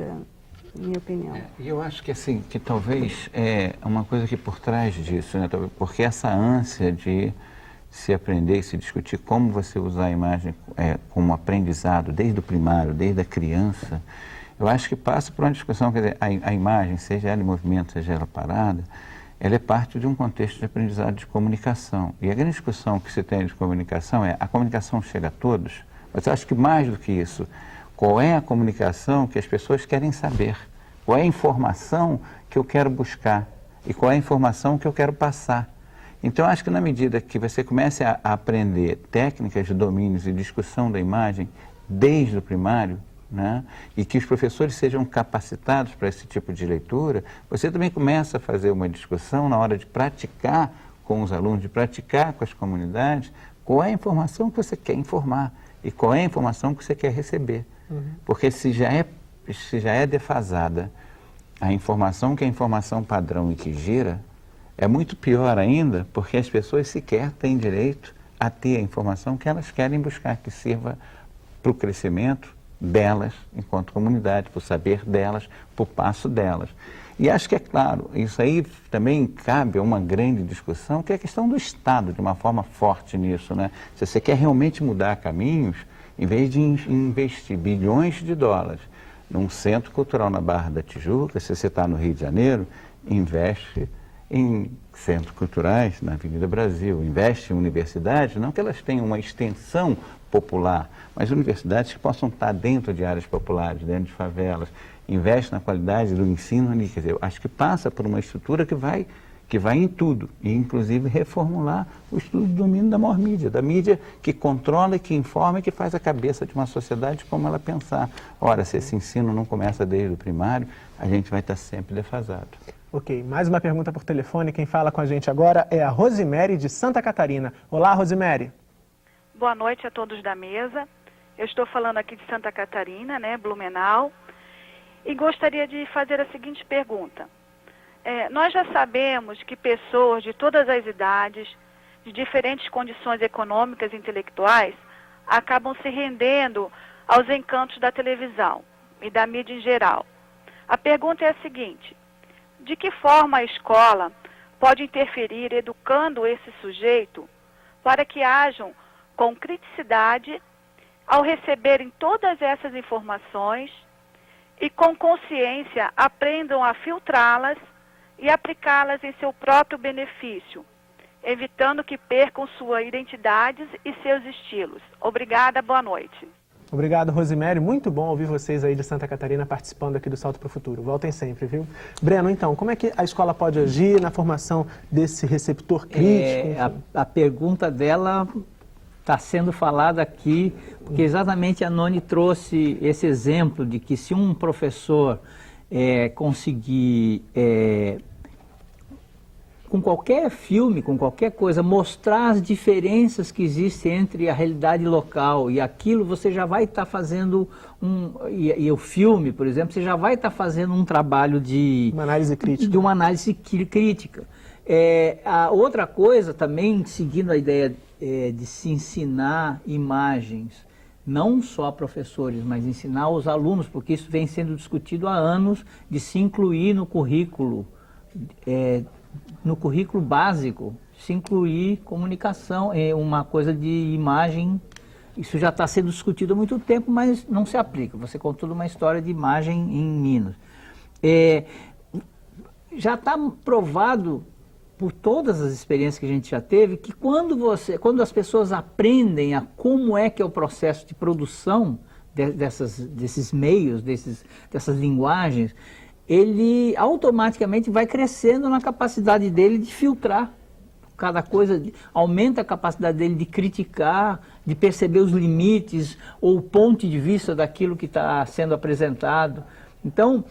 minha opinião. E eu acho que assim, que talvez é uma coisa que por trás disso, né, porque essa ânsia de se aprender e se discutir como você usar a imagem como aprendizado desde o primário, desde a criança, eu acho que passa por uma discussão, quer dizer, a imagem, seja ela em movimento, seja ela parada, ela é parte de um contexto de aprendizado de comunicação. E a grande discussão que se tem de comunicação é: a comunicação chega a todos? Mas eu acho que mais do que isso, qual é a comunicação que as pessoas querem saber? Qual é a informação que eu quero buscar? E qual é a informação que eu quero passar? Então, acho que na medida que você comece a aprender técnicas de domínios e discussão da imagem desde o primário, né, e que os professores sejam capacitados para esse tipo de leitura, você também começa a fazer uma discussão na hora de praticar com os alunos, de praticar com as comunidades, qual é a informação que você quer informar e qual é a informação que você quer receber. Porque se já é defasada a informação que é a informação padrão e que gira, é muito pior ainda, porque as pessoas sequer têm direito a ter a informação que elas querem buscar, que sirva para o crescimento delas enquanto comunidade, para o saber delas, para o passo delas. E acho que, é claro, isso aí também cabe a uma grande discussão, que é a questão do Estado, de uma forma forte nisso, né? Se você quer realmente mudar caminhos, Em vez de investir bilhões de dólares num centro cultural na Barra da Tijuca, se você está no Rio de Janeiro, investe em centros culturais na Avenida Brasil, investe em universidades, não que elas tenham uma extensão popular, mas universidades que possam estar dentro de áreas populares, dentro de favelas, investe na qualidade do ensino ali, quer dizer, eu acho que passa por uma estrutura que vai em tudo, e inclusive reformular o estudo do domínio da maior mídia, da mídia que controla, que informa e que faz a cabeça de uma sociedade como ela pensar. Ora, se esse ensino não começa desde o primário, a gente vai estar sempre defasado. Ok, mais uma pergunta por telefone. Quem fala com a gente agora é a Rosemary de Santa Catarina. Olá, Rosemary. Boa noite a todos da mesa. Eu estou falando aqui de Santa Catarina, Blumenau, e gostaria de fazer a seguinte pergunta. Nós já sabemos que pessoas de todas as idades, de diferentes condições econômicas e intelectuais, acabam se rendendo aos encantos da televisão e da mídia em geral. A pergunta é a seguinte: de que forma a escola pode interferir educando esse sujeito para que hajam com criticidade ao receberem todas essas informações e com consciência aprendam a filtrá-las e aplicá-las em seu próprio benefício, evitando que percam suas identidades e seus estilos. Obrigada, boa noite. Obrigado, Rosemary. Muito bom ouvir vocês aí de Santa Catarina participando aqui do Salto para o Futuro. Voltem sempre, viu? Breno, então, como é que a escola pode agir na formação desse receptor crítico? A pergunta dela está sendo falada aqui, porque exatamente a Noni trouxe esse exemplo de que se um professor conseguir, com qualquer filme, com qualquer coisa, mostrar as diferenças que existem entre a realidade local e aquilo, você já vai estar fazendo e o filme, por exemplo, você já vai estar fazendo um trabalho de uma análise crítica. De uma análise crítica. A outra coisa também, seguindo a ideia de se ensinar imagens, não só a professores, mas ensinar aos alunos, porque isso vem sendo discutido há anos, de se incluir no currículo básico, se incluir comunicação, uma coisa de imagem. Isso já está sendo discutido há muito tempo, mas não se aplica. Você contou uma história de imagem em Minas. Já está provado por todas as experiências que a gente já teve, que quando as pessoas aprendem a como é que é o processo de produção desses meios, dessas linguagens, ele automaticamente vai crescendo na capacidade dele de filtrar cada coisa, aumenta a capacidade dele de criticar, de perceber os limites ou o ponto de vista daquilo que está sendo apresentado. Então,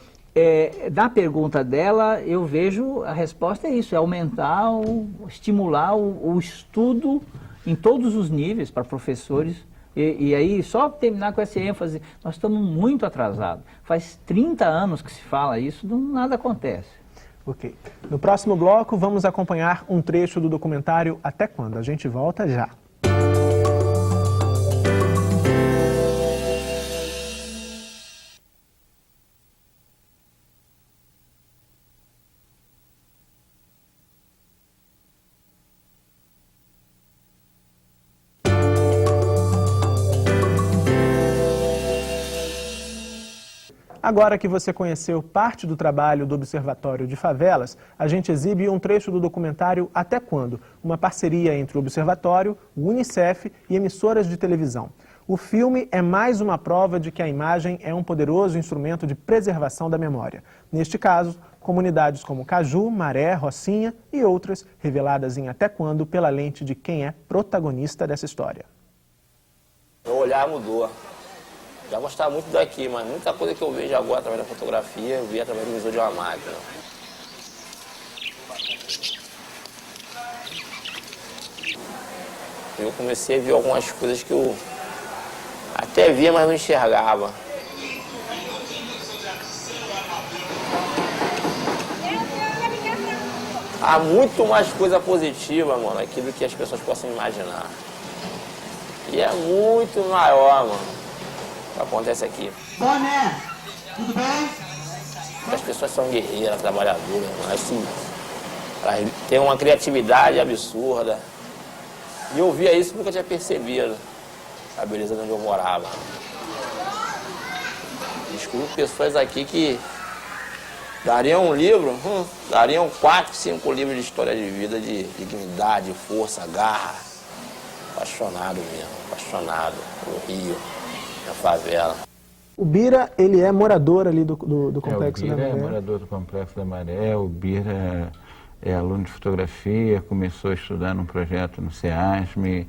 da pergunta dela, eu vejo a resposta é isso, é aumentar, estimular o estudo em todos os níveis para professores. E aí, só terminar com essa ênfase, nós estamos muito atrasados. Faz 30 anos que se fala isso, nada acontece. Ok. No próximo bloco, vamos acompanhar um trecho do documentário Até Quando? A gente volta já. Agora que você conheceu parte do trabalho do Observatório de Favelas, a gente exibe um trecho do documentário Até Quando? Uma parceria entre o Observatório, o Unicef e emissoras de televisão. O filme é mais uma prova de que a imagem é um poderoso instrumento de preservação da memória. Neste caso, comunidades como Caju, Maré, Rocinha e outras, reveladas em Até Quando pela lente de quem é protagonista dessa história. Meu olhar mudou. Já gostava muito daqui, mas muita coisa que eu vejo agora através da fotografia, eu vi através do visor de uma máquina. Eu comecei a ver algumas coisas que eu até via, mas não enxergava. Há muito mais coisa positiva, mano, aqui do que as pessoas possam imaginar. E é muito maior, mano, o que acontece aqui. Boné, tudo bem? As pessoas são guerreiras, trabalhadoras, assim, elas têm uma criatividade absurda. E eu via isso e nunca tinha percebido. a beleza de onde eu morava. Descubro pessoas aqui que dariam um livro, dariam 4, 5 livros de história de vida, de dignidade, força, garra. Apaixonado mesmo, apaixonado pelo Rio, da favela. O Bira, ele é morador ali do Complexo da Maré. O Bira é morador do Complexo da Maré, o Bira é aluno de fotografia, começou a estudar num projeto no SEASME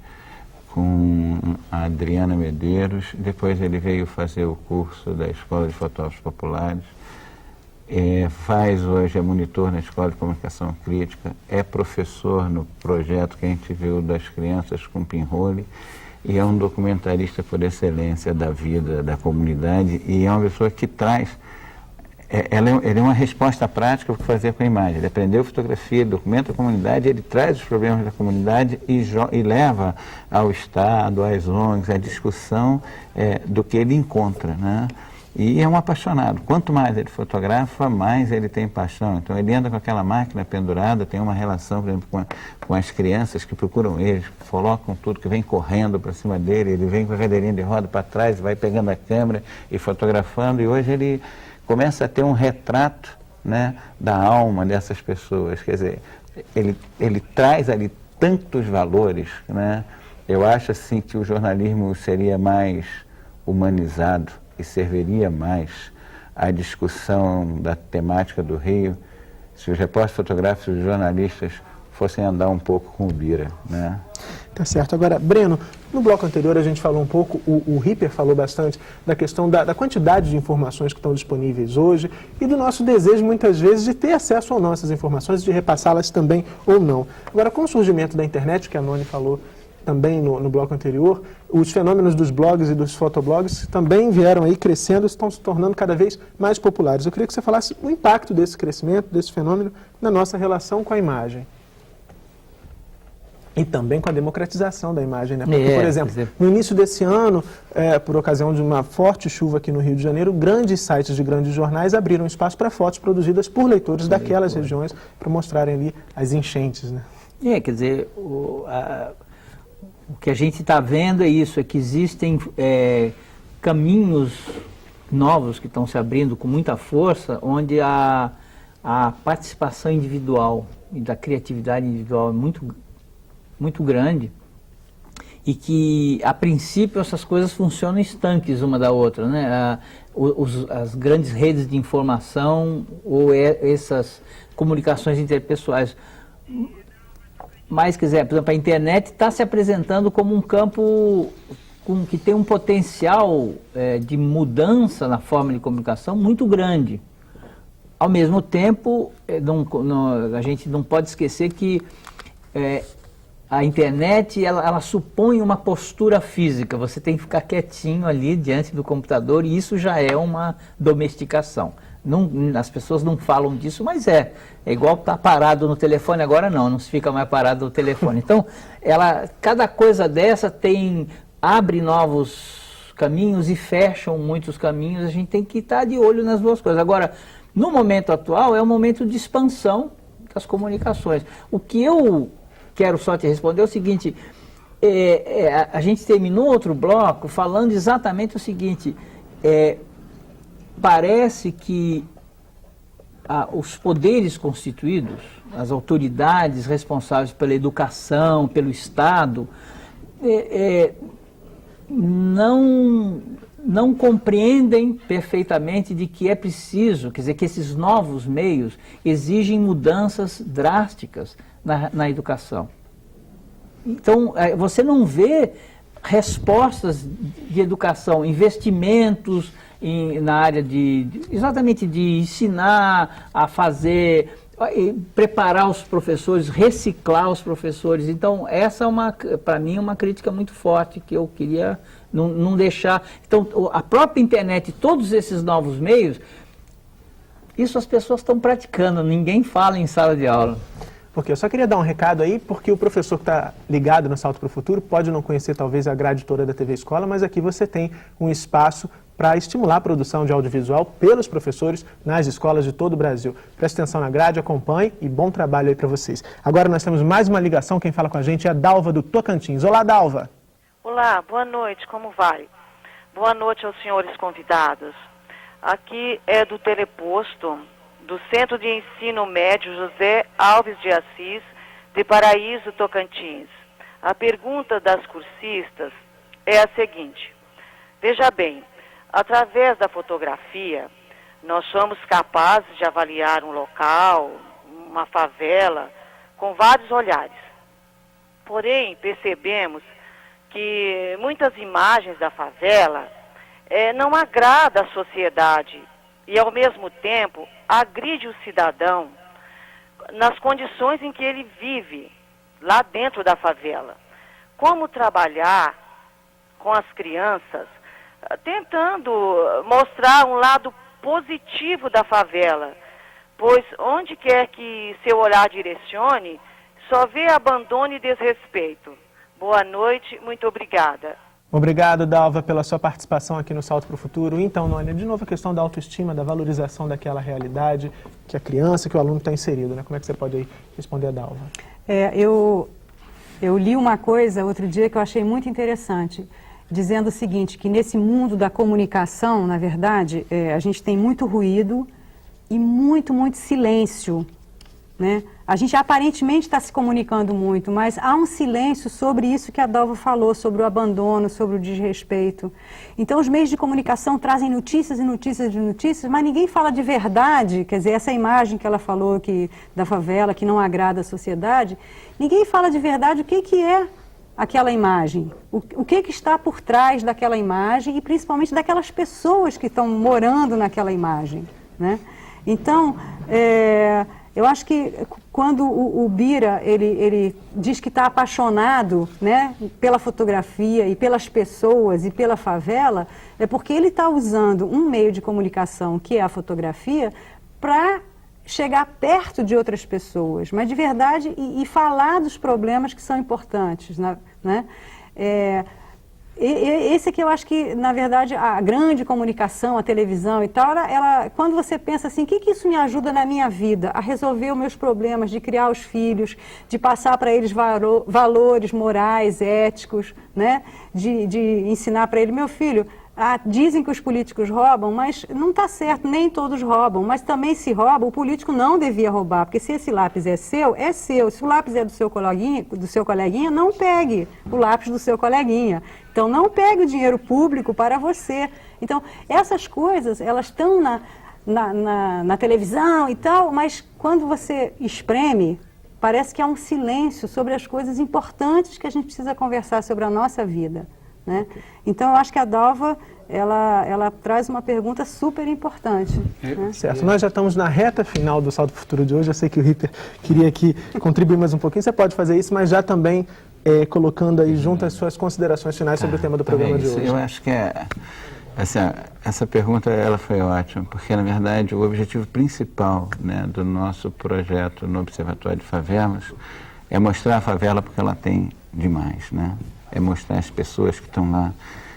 com a Adriana Medeiros, depois ele veio fazer o curso da Escola de Fotógrafos Populares, hoje é monitor na Escola de Comunicação Crítica, é professor no projeto que a gente viu das crianças com pinhole, e é um documentarista por excelência da vida da comunidade, e é uma pessoa que traz, ele é uma resposta prática para o que fazer com a imagem. Ele aprendeu fotografia, ele documenta a comunidade, ele traz os problemas da comunidade e leva ao Estado, às ONGs, a discussão do que ele encontra, né? E é um apaixonado. Quanto mais ele fotografa, mais ele tem paixão. Então ele anda com aquela máquina pendurada, tem uma relação, por exemplo, com as crianças que procuram ele, colocam tudo, que vem correndo para cima dele, ele vem com a cadeirinha de roda para trás, vai pegando a câmera e fotografando, e hoje ele começa a ter um retrato, né, da alma dessas pessoas. Quer dizer, ele traz ali tantos valores, né? Eu acho assim que o jornalismo seria mais humanizado e serviria mais à discussão da temática do Rio se os repórteres fotográficos e os jornalistas fossem andar um pouco com o Bira, né? Tá certo. Agora, Breno, no bloco anterior a gente falou um pouco, o Ripper falou bastante da questão da quantidade de informações que estão disponíveis hoje e do nosso desejo, muitas vezes, de ter acesso ou não a essas informações, de repassá-las também ou não. Agora, com o surgimento da internet, que a Noni falou também no bloco anterior, os fenômenos dos blogs e dos fotoblogs também vieram aí crescendo e estão se tornando cada vez mais populares. Eu queria que você falasse o impacto desse crescimento, desse fenômeno, na nossa relação com a imagem. E também com a democratização da imagem, né? Porque, por exemplo, no início desse ano, por ocasião de uma forte chuva aqui no Rio de Janeiro, grandes sites de grandes jornais abriram espaço para fotos produzidas por leitores daquelas regiões para mostrarem ali as enchentes, né? Quer dizer, o que a gente está vendo é isso, é que existem caminhos novos que estão se abrindo com muita força, onde a participação individual e da criatividade individual é muito grande, e que, a princípio, essas coisas funcionam estanques uma da outra, né? As grandes redes de informação ou essas comunicações interpessoais. Mas, quer dizer, por exemplo, a internet está se apresentando como um campo que tem um potencial de mudança na forma de comunicação muito grande. Ao mesmo tempo, a gente não pode esquecer que a internet, ela supõe uma postura física. Você tem que ficar quietinho ali diante do computador, e isso já é uma domesticação. As pessoas não falam disso, mas é igual estar parado no telefone. Agora não se fica mais parado no telefone. Então, cada coisa dessa abre novos caminhos e fecham muitos caminhos. A gente tem que estar de olho nas duas coisas. Agora, no momento atual, é um momento de expansão das comunicações. O que eu quero só te responder é o seguinte: a gente terminou outro bloco falando exatamente o seguinte: parece que os poderes constituídos, as autoridades responsáveis pela educação, pelo Estado, não compreendem perfeitamente de que é preciso, quer dizer, que esses novos meios exigem mudanças drásticas na educação. Então, você não vê respostas de educação, investimentos na área exatamente de ensinar a fazer, preparar os professores, reciclar os professores. Então, essa é para mim, uma crítica muito forte que eu queria não deixar. Então, a própria internet, todos esses novos meios, isso as pessoas estão praticando, ninguém fala em sala de aula. Porque eu só queria dar um recado aí, porque o professor que está ligado no Salto para o Futuro pode não conhecer talvez a grade toda da TV Escola, mas aqui você tem um espaço para estimular a produção de audiovisual pelos professores nas escolas de todo o Brasil. Preste atenção na grade, acompanhe e bom trabalho aí para vocês. Agora nós temos mais uma ligação, quem fala com a gente é a Dalva do Tocantins. Olá, Dalva. Olá, boa noite, como vai? Boa noite aos senhores convidados. Aqui é do Teleposto, do Centro de Ensino Médio José Alves de Assis, de Paraíso, Tocantins. A pergunta das cursistas é a seguinte: veja bem, através da fotografia, nós somos capazes de avaliar um local, uma favela, com vários olhares. Porém, percebemos que muitas imagens da favela não agrada a sociedade e, ao mesmo tempo, agride o cidadão nas condições em que ele vive lá dentro da favela. Como trabalhar com as crianças, tentando mostrar um lado positivo da favela, pois onde quer que seu olhar direcione, só vê abandono e desrespeito. Boa noite, muito obrigada. Obrigado, Dalva, pela sua participação aqui no Salto para o Futuro. Então, Nônia, de novo a questão da autoestima, da valorização daquela realidade que a criança, que o aluno está inserido, né? Como é que você pode aí responder a Dalva? Eu li uma coisa outro dia que eu achei muito interessante, dizendo o seguinte, que nesse mundo da comunicação, na verdade, a gente tem muito ruído e muito silêncio, né? A gente aparentemente está se comunicando muito, mas há um silêncio sobre isso que a Dalva falou, sobre o abandono, sobre o desrespeito. Então os meios de comunicação trazem notícias e notícias e notícias, mas ninguém fala de verdade. Quer dizer, essa imagem que ela falou da favela, que não agrada a sociedade, ninguém fala de verdade o que é aquela imagem, o que está por trás daquela imagem e principalmente daquelas pessoas que estão morando naquela imagem, né? Então, eu acho que quando o Bira ele diz que está apaixonado, né, pela fotografia e pelas pessoas e pela favela, é porque ele está usando um meio de comunicação, que é a fotografia, para chegar perto de outras pessoas, mas de verdade e falar dos problemas que são importantes, né? Esse aqui eu acho que, na verdade, a grande comunicação, a televisão e tal, quando você pensa assim, o que isso me ajuda na minha vida? A resolver os meus problemas, de criar os filhos, de passar para eles valores morais, éticos, né? De ensinar para ele, meu filho, dizem que os políticos roubam, mas não está certo, nem todos roubam, mas também se rouba, o político não devia roubar, porque se esse lápis é seu, é seu. Se o lápis é do seu coleguinha, não pegue o lápis do seu coleguinha. Então, não pegue o dinheiro público para você. Então, essas coisas, elas estão na televisão e tal, mas quando você espreme, parece que há um silêncio sobre as coisas importantes que a gente precisa conversar sobre a nossa vida, né? Então, eu acho que a Dalva, ela traz uma pergunta super importante, né? Certo, nós já estamos na reta final do Salto Futuro de hoje. Eu sei que o Ripper queria aqui contribuir mais um pouquinho. Você pode fazer isso, mas já também colocando aí junto as suas considerações finais sobre o tema do programa de hoje. Eu acho que essa pergunta ela foi ótima, porque na verdade o objetivo principal, né, do nosso projeto no Observatório de Favelas é mostrar a favela porque ela tem demais, né? É mostrar as pessoas que estão lá,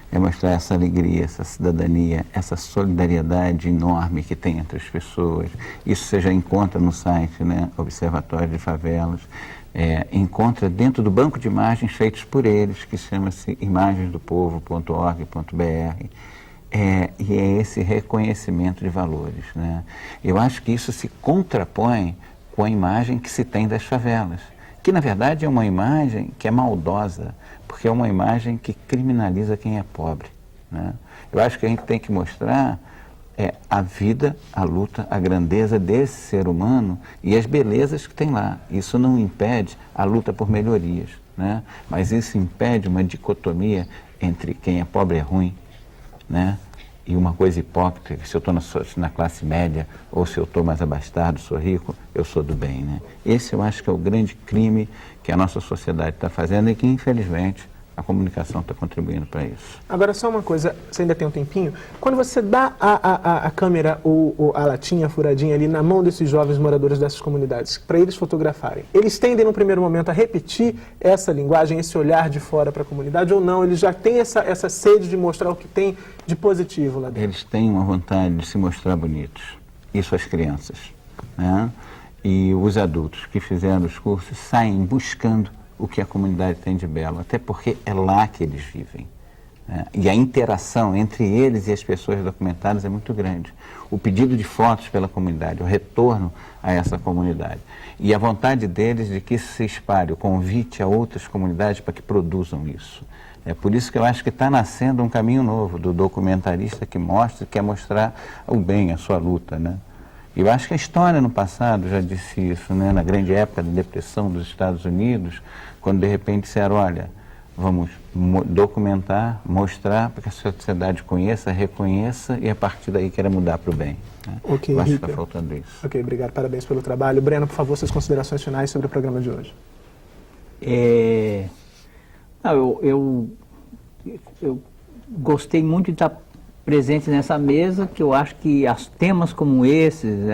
é mostrar essa alegria, essa cidadania, essa solidariedade enorme que tem entre as pessoas. Isso você já encontra no site, né, Observatório de Favelas. Encontra dentro do banco de imagens feitos por eles, que chama-se imagensdopovo.org.br. E é esse reconhecimento de valores, né? Eu acho que isso se contrapõe com a imagem que se tem das favelas, que na verdade é uma imagem que é maldosa, porque é uma imagem que criminaliza quem é pobre, né? Eu acho que a gente tem que mostrar a vida, a luta, a grandeza desse ser humano e as belezas que tem lá. Isso não impede a luta por melhorias, né? Mas isso impede uma dicotomia entre quem é pobre é ruim, né? E uma coisa hipócrita, se eu estou na classe média ou se eu estou mais abastado, sou rico, eu sou do bem, né? Esse eu acho que é o grande crime que a nossa sociedade está fazendo e que, infelizmente, a comunicação está contribuindo para isso. Agora, só uma coisa, você ainda tem um tempinho? Quando você dá a câmera ou a latinha, a furadinha ali na mão desses jovens moradores dessas comunidades, para eles fotografarem, eles tendem no primeiro momento a repetir essa linguagem, esse olhar de fora para a comunidade ou não? Eles já têm essa sede de mostrar o que tem de positivo lá dentro? Eles têm uma vontade de se mostrar bonitos. Isso as crianças, né? E os adultos que fizeram os cursos saem buscando o que a comunidade tem de belo, até porque é lá que eles vivem. E a interação entre eles e as pessoas documentadas é muito grande. O pedido de fotos pela comunidade, o retorno a essa comunidade. E a vontade deles de que isso se espalhe, o convite a outras comunidades para que produzam isso. É por isso que eu acho que está nascendo um caminho novo do documentarista que quer mostrar o bem, a sua luta, né? E eu acho que a história no passado já disse isso, né? Na grande época da depressão dos Estados Unidos, quando de repente disseram, olha, vamos documentar, mostrar para que a sociedade conheça, reconheça e a partir daí queira mudar para o bem. Né? Ok, eu acho Ripper. que está faltando isso. Ok, obrigado, parabéns pelo trabalho. Breno, por favor, suas considerações finais sobre o programa de hoje. Eu gostei muito de estar presente nessa mesa, que eu acho que temas como esses,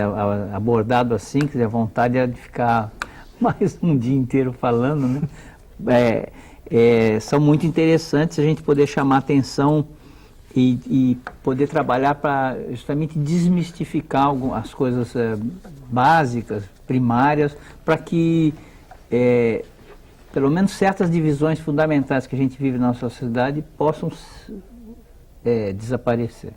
abordado assim, que a vontade é de ficar mais um dia inteiro falando, né? São muito interessantes a gente poder chamar atenção e poder trabalhar para justamente desmistificar as coisas básicas, primárias, para que pelo menos certas divisões fundamentais que a gente vive na nossa sociedade possam desaparecer.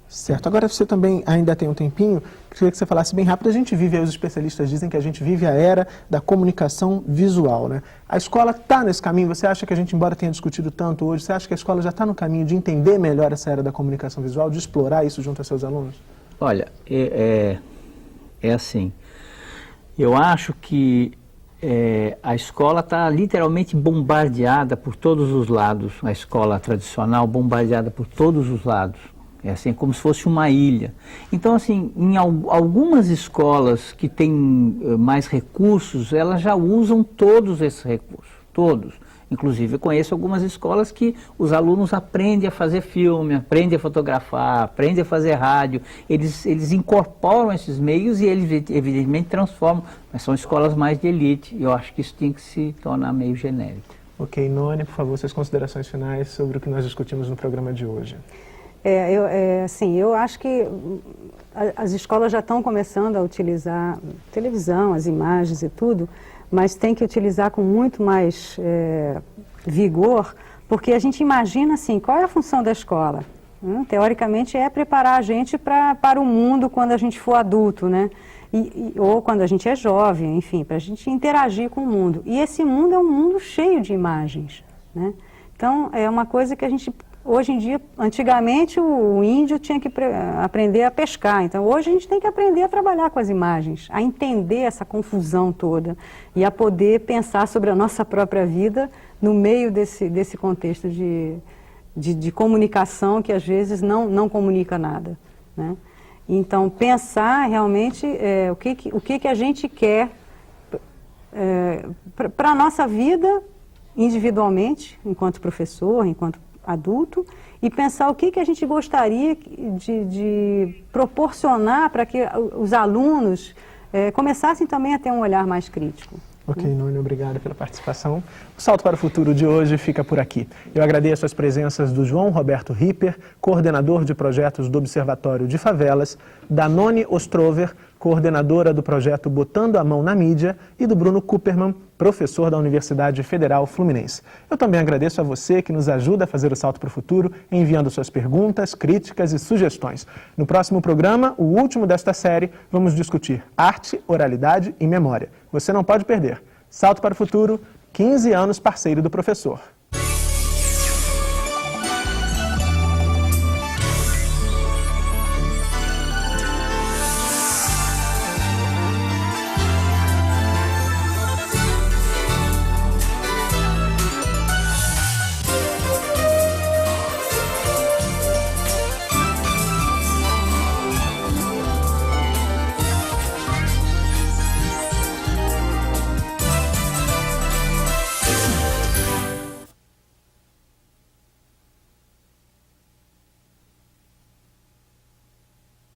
Certo. Agora você também ainda tem um tempinho, queria que você falasse bem rápido. A gente vive, aí os especialistas dizem que a gente vive a era da comunicação visual, né? A escola está nesse caminho? Você acha que a gente, embora tenha discutido tanto hoje, você acha que a escola já está no caminho de entender melhor essa era da comunicação visual, de explorar isso junto aos seus alunos? Olha, assim, eu acho que a escola está literalmente bombardeada por todos os lados, a escola tradicional bombardeada por todos os lados. É assim, como se fosse uma ilha. Então, assim, em algumas escolas que têm mais recursos, elas já usam todos esses recursos, todos. Inclusive, eu conheço algumas escolas que os alunos aprendem a fazer filme, aprendem a fotografar, aprendem a fazer rádio. Eles incorporam esses meios e eles, evidentemente, transformam. Mas são escolas mais de elite. E eu acho que isso tem que se tornar meio genérico. Ok, Noni, por favor, suas considerações finais sobre o que nós discutimos no programa de hoje. Eu acho que as escolas já estão começando a utilizar televisão, as imagens e tudo, mas tem que utilizar com muito mais vigor, porque a gente imagina assim, qual é a função da escola? Teoricamente é preparar a gente para o mundo quando a gente for adulto, né? Ou quando a gente é jovem, enfim, para a gente interagir com o mundo. E esse mundo é um mundo cheio de imagens, né? Então, é uma coisa que a gente... Hoje em dia, antigamente o índio tinha que aprender a pescar, então hoje a gente tem que aprender a trabalhar com as imagens, a entender essa confusão toda e a poder pensar sobre a nossa própria vida no meio desse contexto de comunicação que às vezes não comunica nada, né? Então, pensar realmente o que a gente quer para a nossa vida individualmente, enquanto professor, enquanto adulto, e pensar o que a gente gostaria de proporcionar para que os alunos começassem também a ter um olhar mais crítico. Ok, Noni, obrigado pela participação. O Salto para o Futuro de hoje fica por aqui. Eu agradeço as presenças do João Roberto Ripper, coordenador de projetos do Observatório de Favelas, da Noni Ostrover, coordenadora do projeto Botando a Mão na Mídia, e do Bruno Cooperman, professor da Universidade Federal Fluminense. Eu também agradeço a você que nos ajuda a fazer o Salto para o Futuro, enviando suas perguntas, críticas e sugestões. No próximo programa, o último desta série, vamos discutir arte, oralidade e memória. Você não pode perder. Salto para o Futuro, 15 anos parceiro do professor.